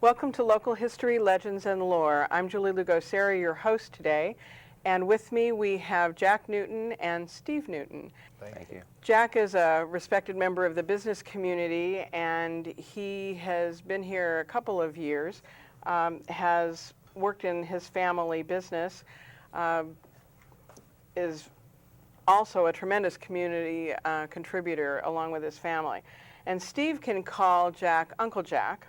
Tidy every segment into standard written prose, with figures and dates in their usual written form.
Welcome to Local History, Legends, and Lore. I'm Julie Lugo Cerra, your host today, and with me we have Jack Newton and Steve Newton. Thank you. Jack is a respected member of the business community, and he has been here a couple of years, has worked in his family business, is also a tremendous community contributor along with his family. And Steve can call Jack Uncle Jack.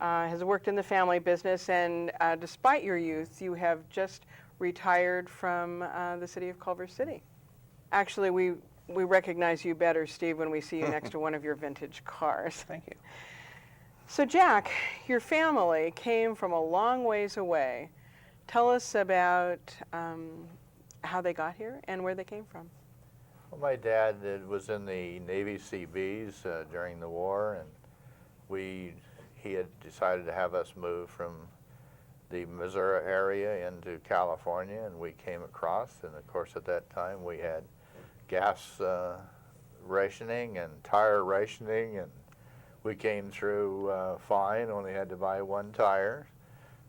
Has worked in the family business, and despite your youth, you have just retired from the city of Culver City. Actually, we recognize you better, Steve, when we see you next to one of your vintage cars. Thank you. So Jack, your family came from a long ways away. Tell us about how they got here and where they came from. Well, my dad was in the Navy Seabees during the war, and he had decided to have us move from the Missouri area into California, and we came across, and of course at that time we had gas rationing and tire rationing, and we came through fine, only had to buy one tire,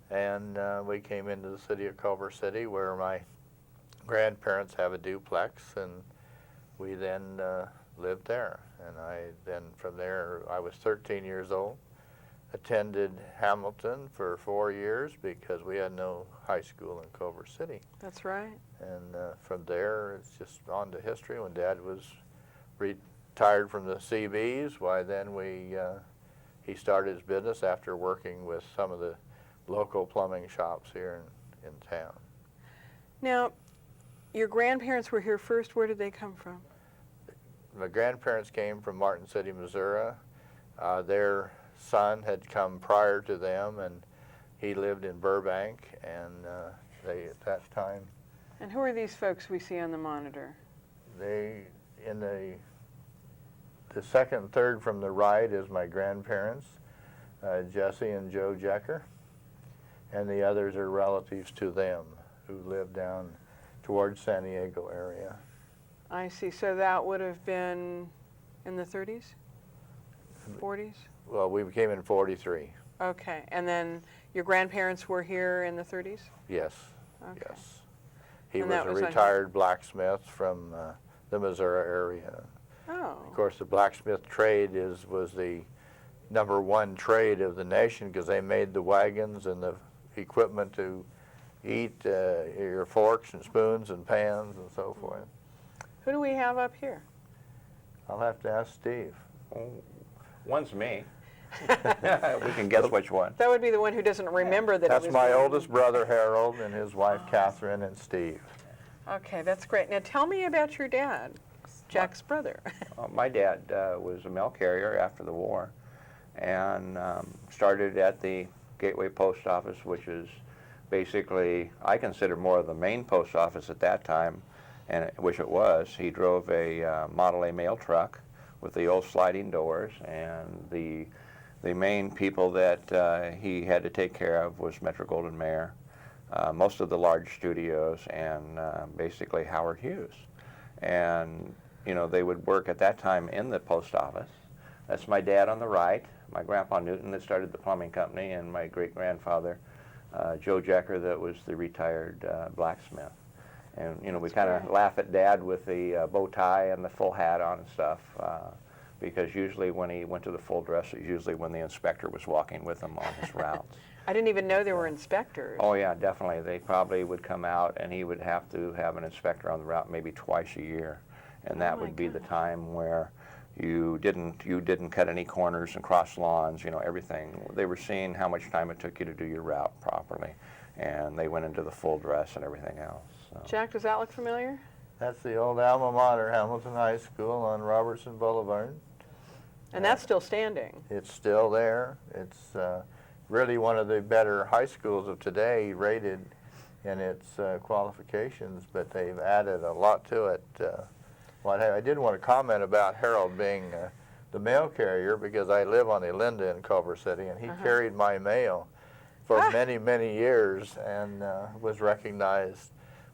and we came into the city of Culver City where my grandparents have a duplex, and we then lived there. And from there, I was 13 years old. Attended Hamilton for 4 years because we had no high school in Culver City. That's right. And from there, it's just on to history. When Dad was retired from the Seabees, why then he started his business after working with some of the local plumbing shops here in town. Now, your grandparents were here first. Where did they come from? My grandparents came from Martin City, Missouri. Their son had come prior to them, and he lived in Burbank, and they at that time. And who are these folks we see on the monitor? They, in the second and third from the right is my grandparents, Jesse and Joe Jecker, and the others are relatives to them who live down towards San Diego area. I see. So that would have been in the 30s? 40s? Well, we came in 43. Okay. And then your grandparents were here in the 30s? Yes. Okay. Yes. He And was that a was retired blacksmith from the Missouri area. Oh. Of course, the blacksmith trade was the #1 trade of the nation because they made the wagons and the equipment to eat your forks and spoons and pans and so forth. Who do we have up here? I'll have to ask Steve. Oh, one's me. We can guess which one. That would be the one who doesn't remember that it That's was my me. oldest brother, Harold, and his wife, Catherine, and Steve. Okay, that's great. Now tell me about your dad, Jack's brother. My dad was a mail carrier after the war, and started at the Gateway Post Office, which is basically, I consider more of the main post office at that time, and which it was. He drove a Model A mail truck with the old sliding doors, and the main people that he had to take care of was Metro-Goldwyn-Mayer, most of the large studios, and basically Howard Hughes. And you know, they would work at that time in the post office. That's my dad on the right, my grandpa Newton that started the plumbing company, and my great-grandfather Joe Jecker that was the retired blacksmith. And you know, we kind of laugh at Dad with the bow tie and the full hat on and stuff, because usually when he went to the full dress, it was usually when the inspector was walking with him on his routes. I didn't even know there were inspectors. Oh yeah, definitely. They probably would come out, and he would have to have an inspector on the route maybe twice a year, and that would be the time where you didn't cut any corners and cross lawns. You know, everything. They were seeing how much time it took you to do your route properly, and they went into the full dress and everything else. So. Jack, does that look familiar? That's the old alma mater, Hamilton High School on Robertson Boulevard. And that's still standing. It's still there. It's really one of the better high schools of today, rated in its qualifications, but they've added a lot to it. I did want to comment about Harold being the mail carrier, because I live on the Linda in Culver City, and he carried my mail for many, many years, and was recognized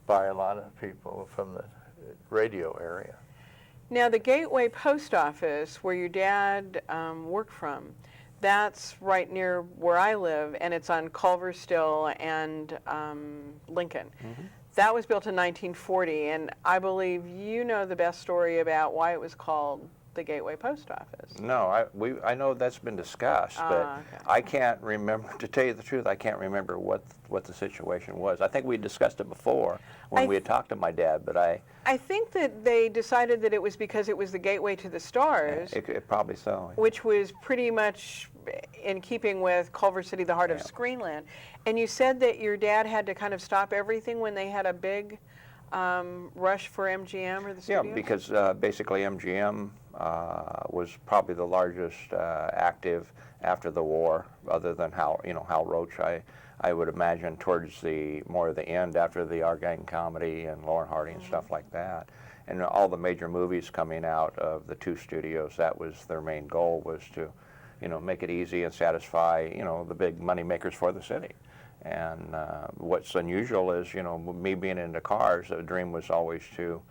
by a lot of people from the radio area. Now, the Gateway Post Office, where your dad worked from, That's right near where I live, and it's on Culver still and Lincoln. That was built in 1940, and I believe you know the best story about why it was called the Gateway Post Office. No, I know that's been discussed, but Okay. I can't remember, to tell you the truth, I can't remember what the situation was. I think we discussed it before when we had talked to my dad, but I think that they decided that it was because it was the gateway to the stars, it probably so. which was pretty much in keeping with Culver City, the heart of Screenland. And you said that your dad had to kind of stop everything when they had a big rush for MGM or the studios? Yeah, because basically MGM was probably the largest active after the war, other than Hal Roach. I would imagine towards more of the end, after the Our Gang comedy and Lauren Hardy and stuff like that, and all the major movies coming out of the two studios. That was their main goal, was to, make it easy and satisfy, the big money makers for the city. And what's unusual is, me being into cars, the dream was always to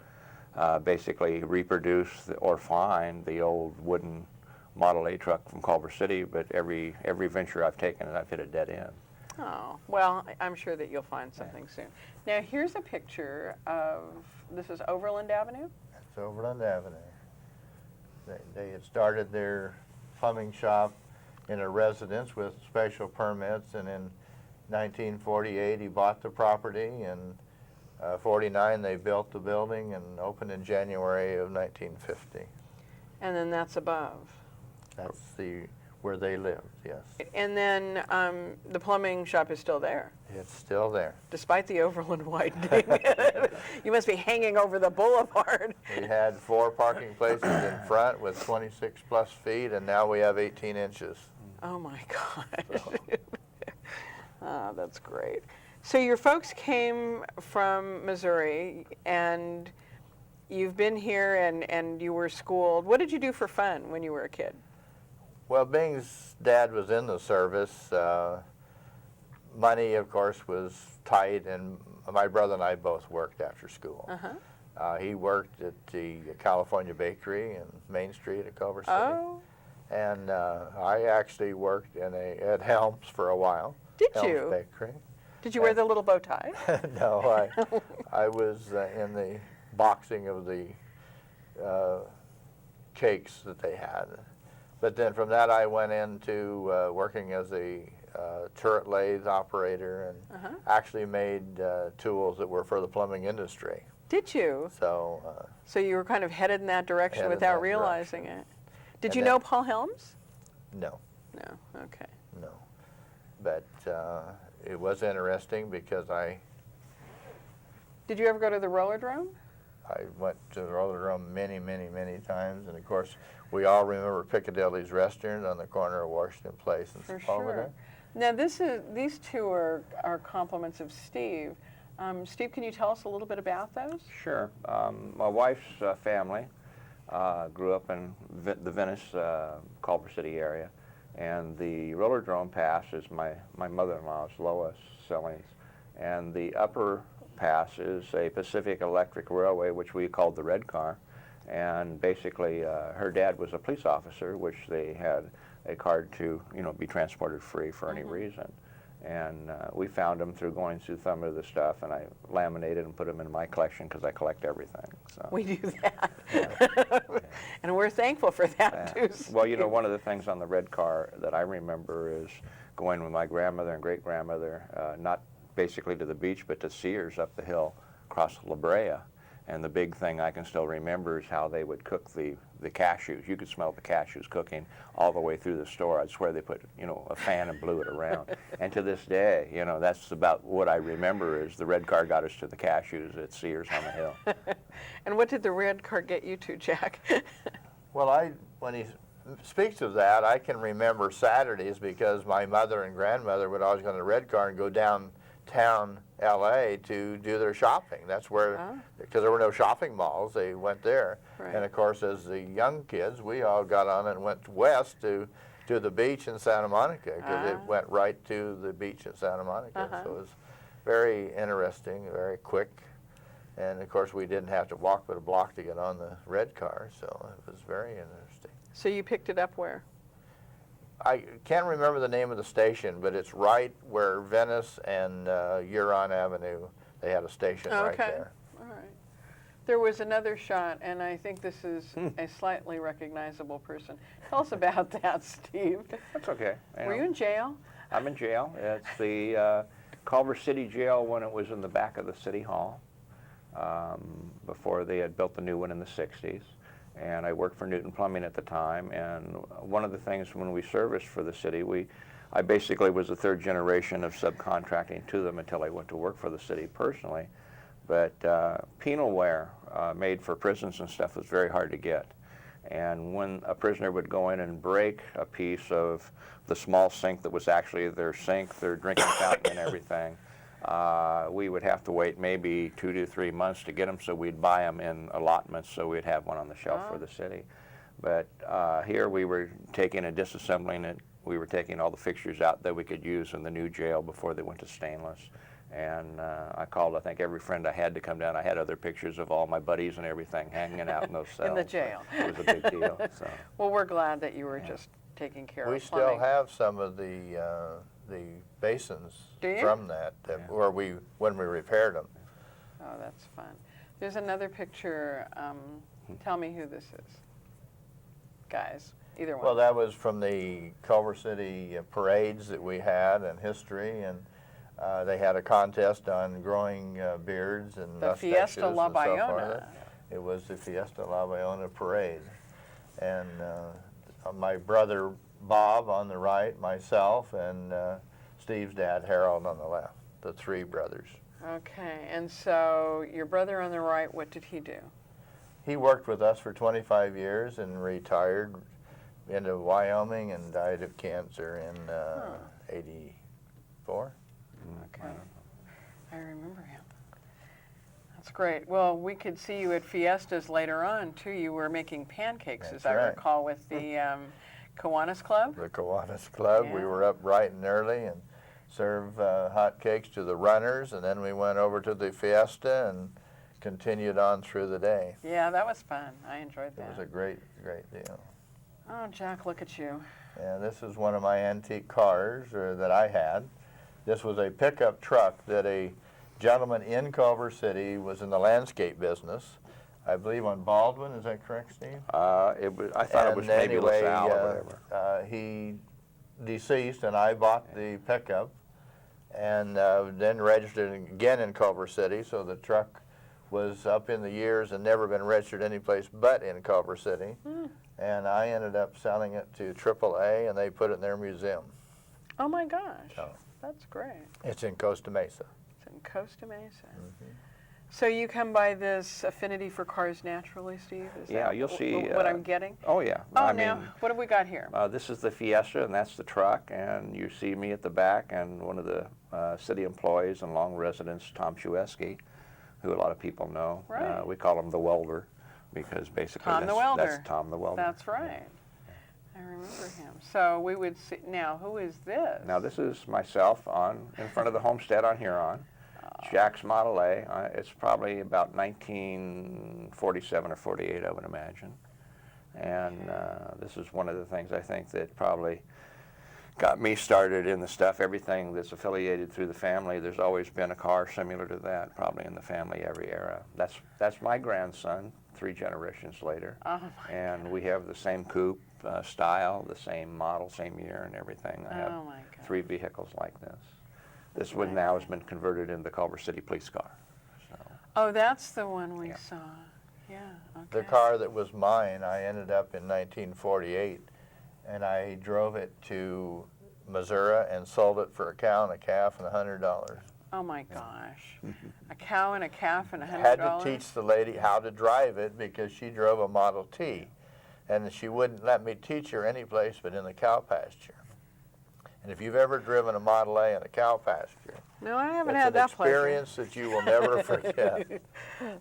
basically reproduce or find the old wooden Model A truck from Culver City, but every venture I've taken, I've hit a dead end. Oh, well, I'm sure that you'll find something soon. Now, here's a picture of, this is Overland Avenue? That's Overland Avenue. They had started their plumbing shop in a residence with special permits, and in 1948 he bought the property, and 49 they built the building and opened in January of 1950. And then that's above. That's where they lived, yes. And then the plumbing shop is still there, It's still there. despite the Overland widening. You must be hanging over the boulevard. We had 4 parking places in front with 26 plus feet, and now we have 18 inches. Oh my gosh. Oh, that's great. So your folks came from Missouri, and you've been here, and you were schooled. What did you do for fun when you were a kid? Well, being Dad was in the service, money, of course, was tight, and my brother and I both worked after school. He worked at the California Bakery in Main Street at Culver City. Oh, And I actually worked at Helms for a while. Did Helms you? Bakery. did you wear the little bow tie? No, I was in the boxing of the cakes that they had. But then from that I went into working as a turret lathe operator, and actually made tools that were for the plumbing industry. Did you? So So you were kind of headed in that direction Headed in without that realizing direction. it. Did And you then- know Paul Helms? no, No, okay. no. But it was interesting because I Did you ever go to the Rollerdrome? went to the Rollerdrome many, many, many times, and of course we all remember Piccadilly's restaurant on the corner of Washington Place and For Sepulveda. sure. Now these two are compliments of Steve. Steve, can you tell us a little bit about those? Sure. My wife's family grew up in the Venice, Culver City area, and the Rollerdrome Pass is my mother-in-law's, Lois Sellings, and the upper pass is a Pacific Electric Railway, which we called the Red Car, and basically her dad was a police officer, which they had a card to be transported free for any reason. And we found them through going through some of the stuff, and I laminated and put them in my collection because I collect everything. So. We do that. And we're thankful for that, too. Well, one of the things on the Red Car that I remember is going with my grandmother and great-grandmother, not basically to the beach, but to Sears up the hill across La Brea. And the big thing I can still remember is how they would cook the cashews. You could smell the cashews cooking all the way through the store. I swear they put, a fan and blew it around. And to this day, that's about what I remember is the Red Car got us to the cashews at Sears on the hill. And what did the Red Car get you to, Jack? Well, when he speaks of that, I can remember Saturdays because my mother and grandmother would always go on the Red Car and go downtown L.A. to do their shopping. That's where, because there were no shopping malls, they went there. Right. And of course, as the young kids, we all got on and went west to the beach in Santa Monica, because it went right to the beach in Santa Monica. So it was very interesting, very quick. And of course, we didn't have to walk but a block to get on the Red Car, so it was very interesting. So you picked it up where? I can't remember the name of the station, but it's right where Venice and Huron Avenue, they had a station right there. All right. There was another shot, and I think this is a slightly recognizable person. Tell us about that, Steve. That's okay. Were you in jail? I'm in jail. It's the Culver City Jail when it was in the back of the City Hall before they had built the new one in the 60s. And I worked for Newton Plumbing at the time. And one of the things when we serviced for the city, I basically was the third generation of subcontracting to them until I went to work for the city personally. But penal ware made for prisons and stuff was very hard to get. And when a prisoner would go in and break a piece of the small sink that was actually their sink, their drinking fountain and everything, we would have to wait maybe 2 to 3 months to get them, so we'd buy them in allotments so we'd have one on the shelf for the city. But here we were taking and disassembling it. We were taking all the fixtures out that we could use in the new jail before they went to stainless. And I called, I think, every friend I had to come down. I had other pictures of all my buddies and everything hanging out in those cells. In the jail. It was a big deal. So. Well, we're glad that you were just taking care We of plumbing. still have some of the basins from that where when we repaired them. Oh, that's fun. There's another picture. Tell me who this is. Guys, either one. Well, that was from the Culver City parades that we had in history, and they had a contest on growing beards and the mustaches Fiesta La and so forth. Bayona. It was the Fiesta La Bayona parade. And my brother Bob on the right, myself, and Steve's dad Harold on the left, the three brothers. Okay, and so your brother on the right, what did he do? He worked with us for 25 years and retired into Wyoming and died of cancer in 84. Okay, I remember him. That's great. Well, we could see you at fiestas later on, too. You were making pancakes, That's as I right. recall, with the Kiwanis Club. The Kiwanis Club. Yeah. We were up bright and early and served hot cakes to the runners, and then we went over to the fiesta and continued on through the day. Yeah, that was fun. I enjoyed that. It was a great, great deal. Oh, Jack, look at you. And this is one of my antique cars that I had. This was a pickup truck that a gentleman in Culver City was in the landscape business. I believe on Baldwin, is that correct, Steve? I thought it was maybe LaSalle or whatever. He deceased, and I bought the pickup, and then registered again in Culver City, so the truck was up in the years and never been registered anyplace but in Culver City. And I ended up selling it to AAA, and they put it in their museum. Oh, my gosh. So, That's great. it's in Costa Mesa. It's in Costa Mesa. So you come by this affinity for cars naturally, Steve? Is Yeah, that you'll see. what I'm getting? Oh, yeah. Oh, I now, mean, what have we got here? this is the Fiesta, and that's the truck, and you see me at the back, and one of the city employees and long residents, Tom Shueski, who a lot of people know. Right. We call him the welder, because basically Tom the welder. that's Tom the welder. That's right. I remember him. So we would see, now, who is this? Now this is myself in front of the homestead on Huron. Jack's Model A. It's probably about 1947 or 48, I would imagine. And this is one of the things I think that probably got me started in the stuff. Everything that's affiliated through the family, there's always been a car similar to that, probably in the family every era. That's my grandson, 3 generations later. Oh, my and we have the same coupe style, the same model, same year and everything. I have Oh, my God. 3 vehicles like this. This one now has been converted into the Culver City police car. So. Oh, that's the one we Yeah. saw. Yeah, okay. The car that was mine, I ended up in 1948, and I drove it to Missouri and sold it for a cow and a calf and $100. Oh, my gosh. A cow and a calf and $100? Had to teach the lady how to drive it because she drove a Model T, and she wouldn't let me teach her any place but in the cow pasture. And if you've ever driven a Model A in a cow pasture, No, I haven't it's had an that experience that you will never forget.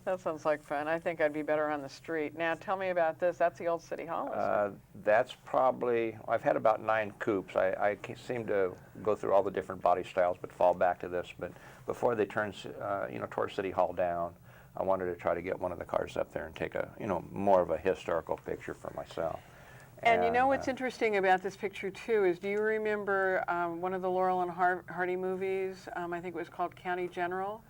That sounds like fun. I think I'd be better on the street. Now, tell me about this. That's the old City Hall, isn't it? That's probably, I've had about 9 coupes. I seem to go through all the different body styles but fall back to this. But before they turned, tore City Hall down, I wanted to try to get one of the cars up there and take a, more of a historical picture for myself. And you know what's interesting about this picture too is, do you remember one of the Laurel and Hardy movies? I think it was called County General.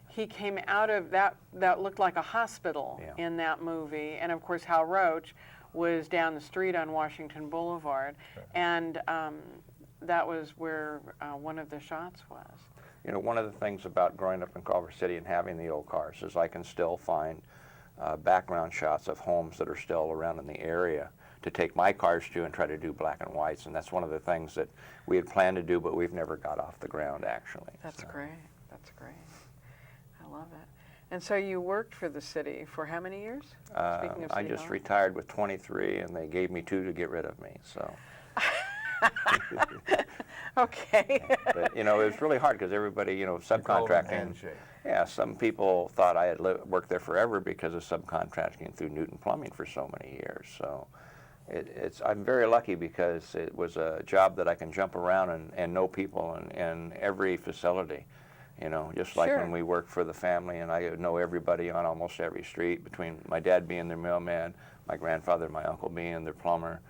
He came out of that looked like a hospital in that movie, and of course Hal Roach was down the street on Washington Boulevard, and that was where one of the shots was. You know, one of the things about growing up in Culver City and having the old cars is I can still find background shots of homes that are still around in the area to take my cars to and try to do black and whites, and that's one of the things that we had planned to do, but we've never got off the ground, actually. That's great. That's great. I love it. And so you worked for the city for how many years? Speaking of I City just Hall? retired with 23, and they gave me 2 to get rid of me, so. Okay. But, you know, it was really hard because everybody, you know, subcontracting. Handshake. Yeah, some people thought I had worked there forever because of subcontracting through Newton Plumbing for so many years. So I'm very lucky because it was a job that I can jump around and know people in every facility. You know, just like when we worked for the family, and I know everybody on almost every street, between my dad being their mailman, my grandfather, my uncle being their plumber.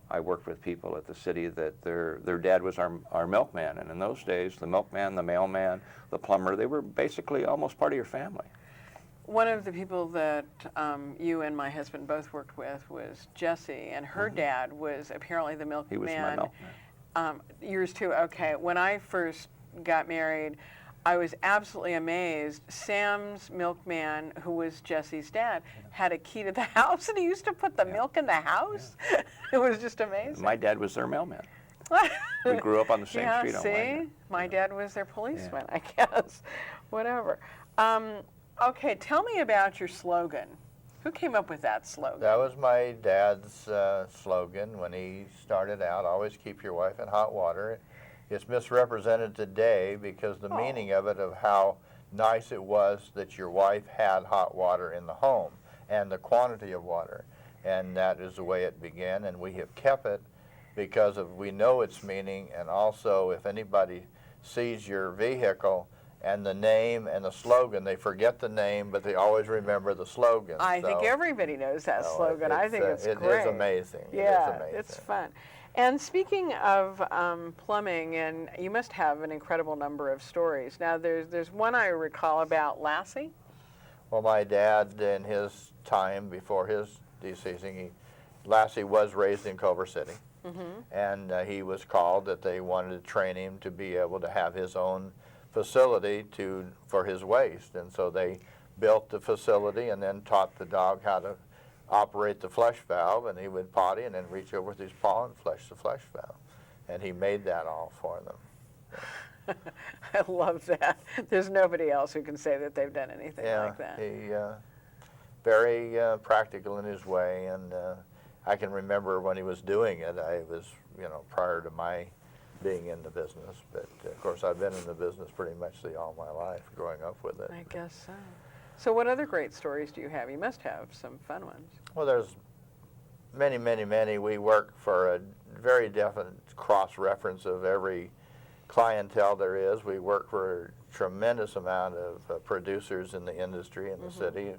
I worked with people at the city that their dad was our milkman, and in those days, the milkman, the mailman, the plumber, they were basically almost part of your family. One of the people that you and my husband both worked with was Jessie, and her dad was apparently the milkman. He was my milkman. Yours too, okay. When I first got married, I was absolutely amazed. Sam's milkman, who was Jessie's dad, had a key to the house, and he used to put the milk in the house. It was just amazing. My dad was their mailman. We grew up on the same street on Wagner. My dad was their policeman, I guess. Whatever. Okay, tell me about your slogan. Who came up with that slogan? That was my dad's slogan when he started out, always keep your wife in hot water. It's misrepresented today because the meaning of it, of how nice it was that your wife had hot water in the home and the quantity of water. And that is the way it began, and we have kept it because of, we know its meaning, and also if anybody sees your vehicle and the name and the slogan, they forget the name, but they always remember the slogan. I think everybody knows that slogan. I think it's great. It is amazing. Yeah, it is amazing. It's fun. And speaking of plumbing, and you must have an incredible number of stories. Now, there's one I recall about LASSIE. Well, my dad, in his time before his deceasing, LASSIE was raised in Culver City, and he was called that they wanted to train him to be able to have his own facility for his waste, and so they built the facility and then taught the dog how to operate the flush valve, and he would potty and then reach over with his paw and flush the flush valve, and he made that all for them. I love that. There's nobody else who can say that they've done anything like that. He very practical in his way, and I can remember when he was doing it. I was, prior to my being in the business, but of course I've been in the business pretty much all my life, growing up with it. I guess so. So what other great stories do you have? You must have some fun ones. Well, there's many, many, many. We work for a very definite cross-reference of every clientele there is. We work for a tremendous amount of producers in the industry in the city.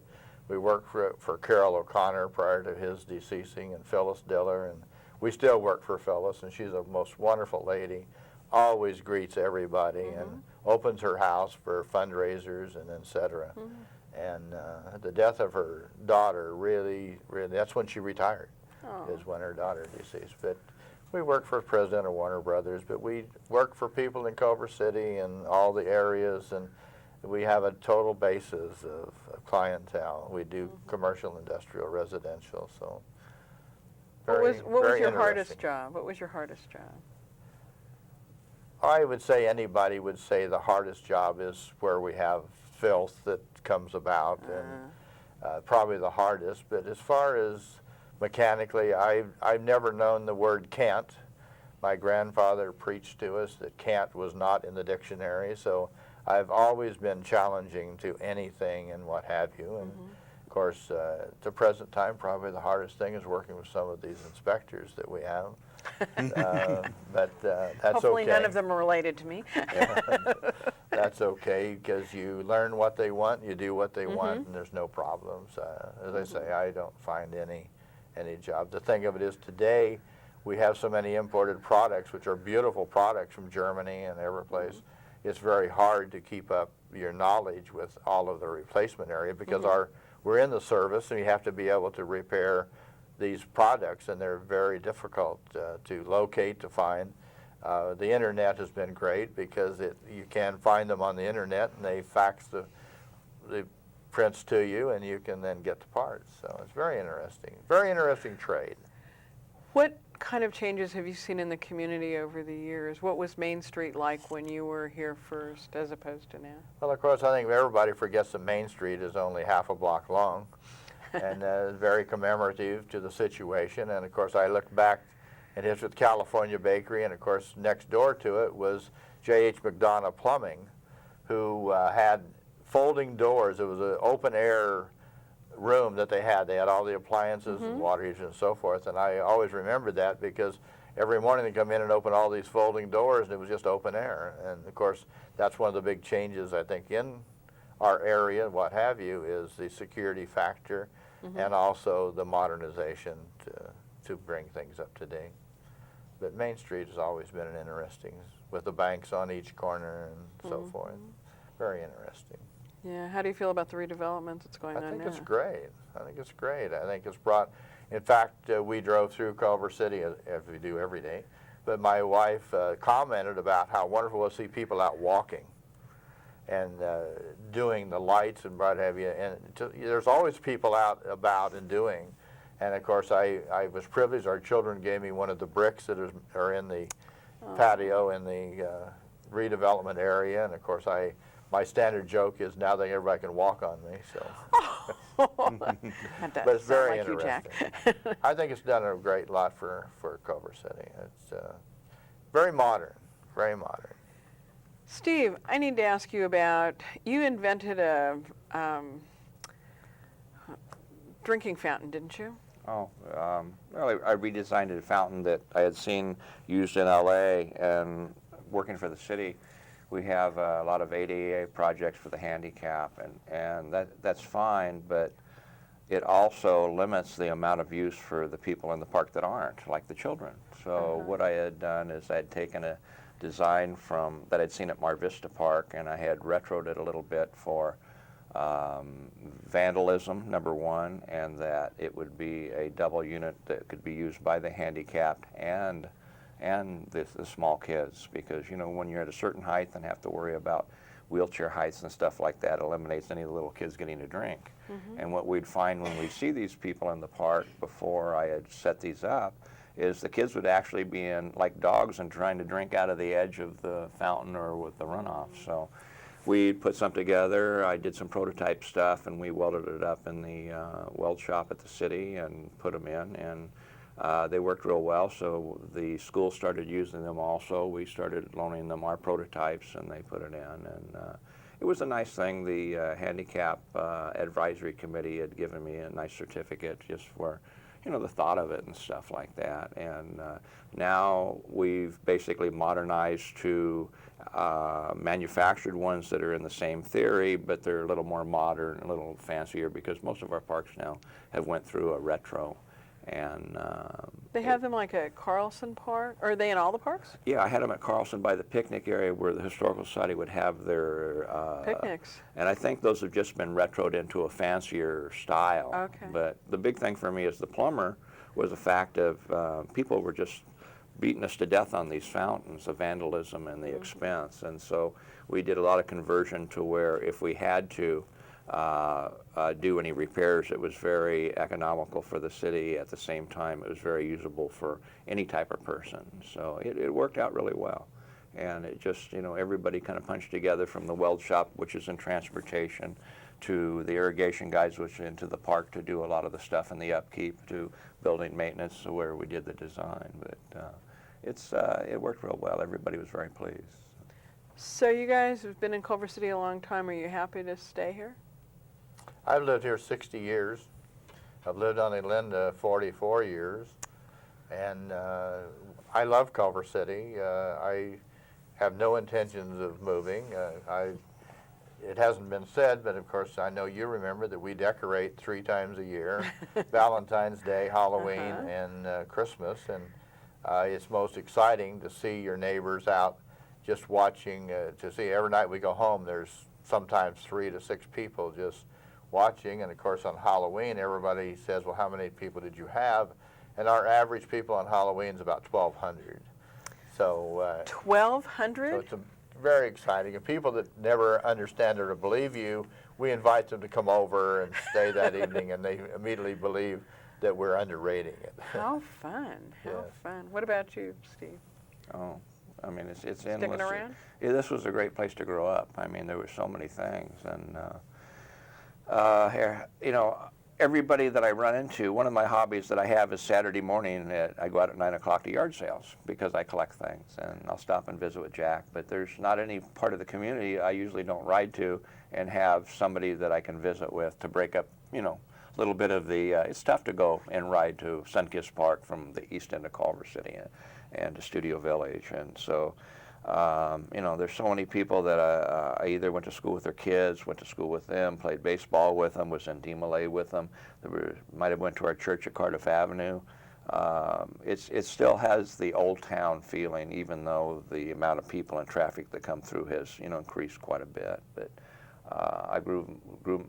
We worked for Carol O'Connor prior to his deceasing, and Phyllis Diller, and we still work for Phyllis, and she's a most wonderful lady, always greets everybody and opens her house for fundraisers and et cetera. And the death of her daughter really, that's when she retired, is when her daughter deceased. But we work for the president of Warner Brothers, but we work for people in Culver City and all the areas, and we have a total basis of clientele. We do commercial, industrial, residential, so What was your hardest interesting. job? What was your hardest job? I would say anybody would say the hardest job is where we have filth that comes about, and probably the hardest. But as far as mechanically, I've never known the word can't. My grandfather preached to us that can't was not in the dictionary, so I've always been challenging to anything and what have you. And of course, at the present time, probably the hardest thing is working with some of these inspectors that we have. But that's Hopefully okay. none of them are related to me. That's okay, because you learn what they want, you do what they want, and there's no problems. As I say, I don't find any job. The thing of it is today, we have so many imported products, which are beautiful products from Germany and every place. It's very hard to keep up your knowledge with all of the replacement area because we're in the service and you have to be able to repair these products, and they're very difficult to locate, to find. The internet has been great because you can find them on the internet and they fax the prints to you and you can then get the parts. So it's very interesting trade. What kind of changes have you seen in the community over the years? What was Main Street like when you were here first as opposed to now? Well, of course, I think everybody forgets that Main Street is only half a block long and very commemorative to the situation. And of course, I look back at his with California Bakery, and of course, next door to it was J.H. McDonough Plumbing, who had folding doors. It was an open air room that they had. They had all the appliances and water heaters and so forth, and I always remembered that because every morning they come in and open all these folding doors, and it was just open air. And of course, that's one of the big changes, I think, in our area, what have you, is the security factor and also the modernization to bring things up to date. But Main Street has always been an interesting, with the banks on each corner and so forth. Very interesting. Yeah, how do you feel about the redevelopment that's going on now? I think it's great. I think it's great. I think it's brought, in fact, we drove through Culver City, as we do every day, but my wife commented about how wonderful it was to see people out walking and doing the lights and what have you. And there's always people out about and doing. And of course, I was privileged. Our children gave me one of the bricks that are in the patio in the redevelopment area. And of course, my standard joke is now that everybody can walk on me. So, but it's very interesting. I think it's done a great lot for Culver City. It's very modern, very modern. Steve, I need to ask you about, you invented a drinking fountain, didn't you? Oh, well, I redesigned a fountain that I had seen used in LA, and working for the city, we have a lot of ADA projects for the handicap, and that's fine, but it also limits the amount of use for the people in the park that aren't, like the children. So what I had done is I had taken a design that I'd seen at Mar Vista Park, and I had retroed it a little bit for vandalism, number one, and that it would be a double unit that could be used by the handicapped and the small kids, because you know, when you're at a certain height and have to worry about wheelchair heights and stuff like that, eliminates any of the little kids getting a drink. And what we'd find when we see these people in the park before I had set these up is the kids would actually be in like dogs and trying to drink out of the edge of the fountain or with the runoff. So we put something together. I did some prototype stuff, and we welded it up in the weld shop at the city and put them in, and they worked real well. So the school started using them also. We started loaning them our prototypes, and they put it in, and it was a nice thing. The handicap advisory committee had given me a nice certificate just for, you know, the thought of it and stuff like that. And now we've basically modernized to manufactured ones that are in the same theory, but they're a little more modern, a little fancier, because most of our parks now have went through a retro. And they have them like at Carlson Park? Are they in all the parks? Yeah, I had them at Carlson by the picnic area where the Historical Society would have their picnics. And I think those have just been retroed into a fancier style. Okay. But the big thing for me as the plumber was the fact of people were just beating us to death on these fountains, the vandalism and the expense. And so we did a lot of conversion to where if we had to do any repairs, it was very economical for the city. At the same time, it was very usable for any type of person. So it worked out really well. And it just, you know, everybody kind of punched together, from the weld shop, which is in transportation, to the irrigation guys, which are into the park to do a lot of the stuff in the upkeep, to building maintenance, so where we did the design. But it worked real well. Everybody was very pleased. So you guys have been in Culver City a long time. Are you happy to stay here? I've lived here 60 years. I've lived on Linda 44 years. And I love Culver City. I have no intentions of moving. it hasn't been said, but of course I know you remember that we decorate 3 times a year, Valentine's Day, Halloween, and Christmas, and it's most exciting to see your neighbors out just watching, to see every night we go home, there's sometimes 3 to 6 people just watching, and of course on Halloween everybody says, well, how many people did you have? And our average people on Halloween is about 1,200. So 1,200? so it's very exciting. And people that never understand or believe you, we invite them to come over and stay that evening, and they immediately believe that we're underrating it. How fun. How Yes. fun. What about you, Steve? Oh, I mean, it's endless. Sticking around? Yeah, this was a great place to grow up. I mean, there were so many things, and here, you know, everybody that I run into, one of my hobbies that I have is Saturday morning. I go out at 9 o'clock to yard sales because I collect things, and I'll stop and visit with Jack. But there's not any part of the community I usually don't ride to and have somebody that I can visit with to break up, you know, a little bit of the. It's tough to go and ride to Sunkist Park from the east end of Culver City and to Studio Village, and so. You know, there's so many people that I either went to school with their kids, went to school with them, played baseball with them, was in DMLA with them. Might have went to our church at Cardiff Avenue. It still has the old town feeling, even though the amount of people and traffic that come through has, you know, increased quite a bit. But I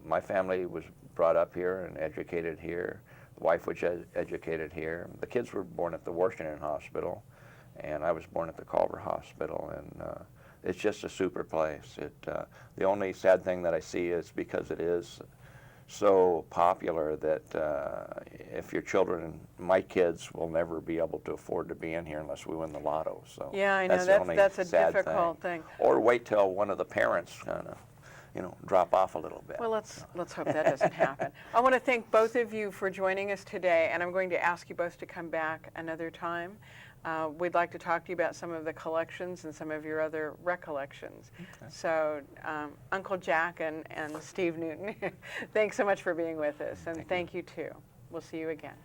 my family was brought up here and educated here. The wife was educated here. The kids were born at the Washington Hospital, and I was born at the Culver Hospital, and it's just a super place. The only sad thing that I see is because it is so popular that if your children, my kids, will never be able to afford to be in here unless we win the lotto. So Yeah, I know. that's the only That's a sad difficult thing. Or wait till one of the parents kind of, you know, drop off a little bit. Well, let's hope that doesn't happen. I want to thank both of you for joining us today, and I'm going to ask you both to come back another time. We'd like to talk to you about some of the collections and some of your other recollections. Okay. So, Uncle Jack and Steve Newton, thanks so much for being with us, and thank you too. We'll see you again.